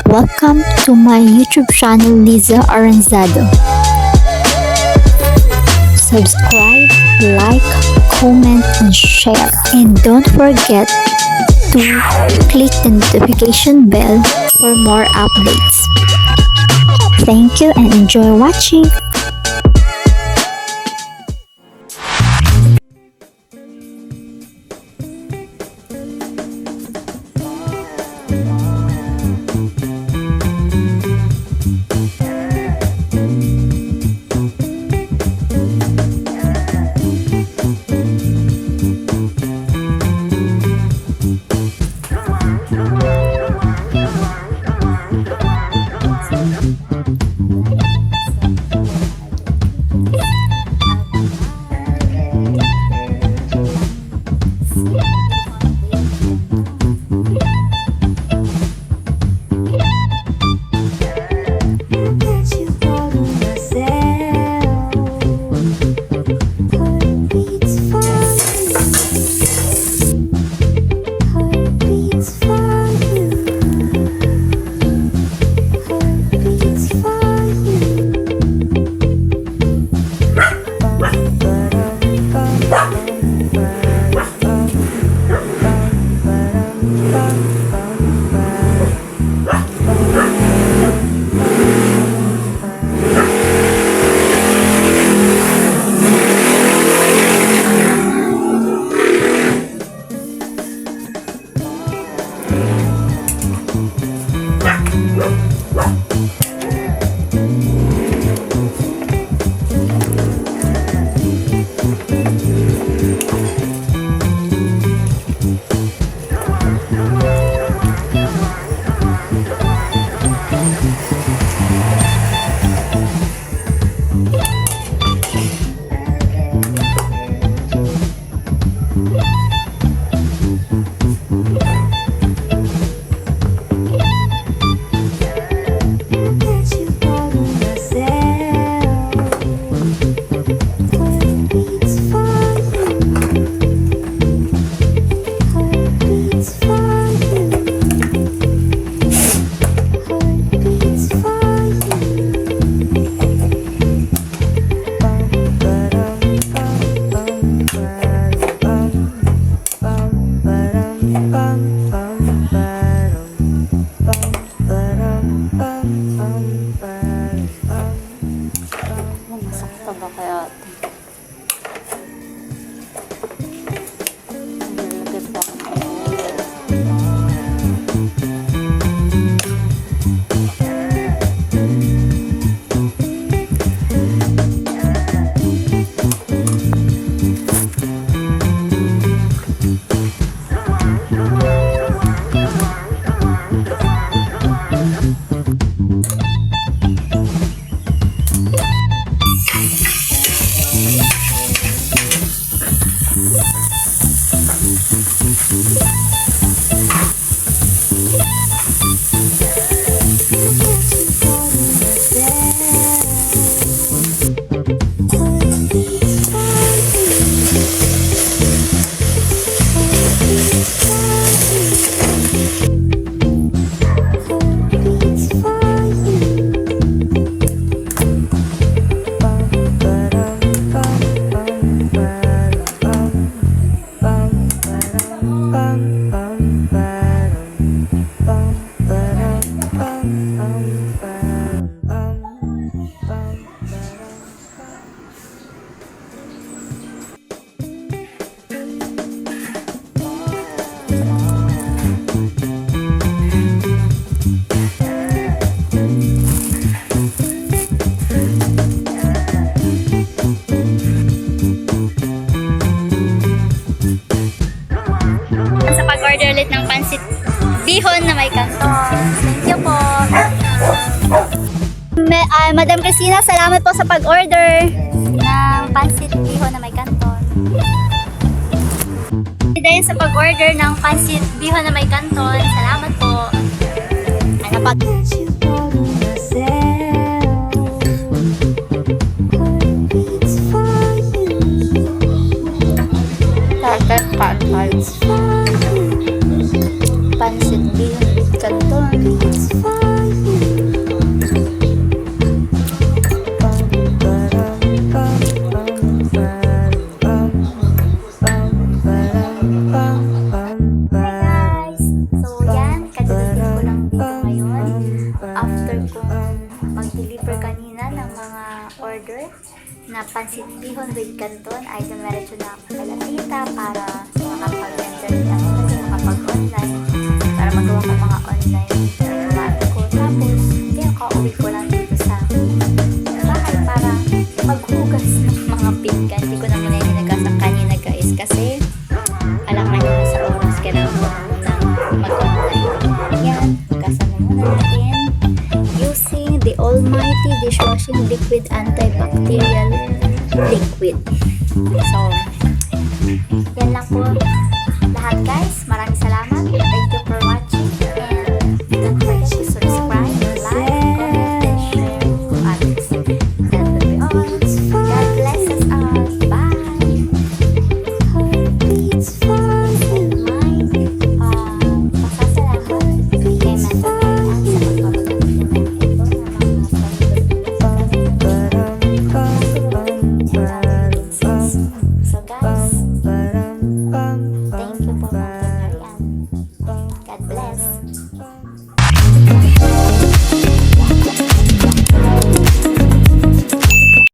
welcome to my YouTube channel Liza Aranzado. Subscribe, like, comment, and share. And don't forget to click the notification bell for more updates. Thank you and enjoy watching. Masakta ba kaya ito? Nalagay pa ako ng ulo. Order ulit ng Pancit Bihon na may Canton. Thank you po. Madam Cristina, salamat po sa pag-order ng Pancit Bihon na may Canton. Dahil sa pag-order ng Pancit Bihon na may Canton, salamat po. Ano pa? Pancit Bihon Canton. order na Pancit Bihon with Canton ay dumiretso na ako kay tita para makapag-enter na ako kasi makapag-online para magawa ko mga online trabaho ko. Tapos, pinaka-uwi ko lang dito sa bahay para maghugas ng mga pinggan. Hindi ko naman yan hinagasan kanina guys kasi alam na nyo sa oras kailangan ko na mag-online. Yan, hugasan na muna natin using the almighty dishwashing liquid antibacterial liquid. So, yan lang po.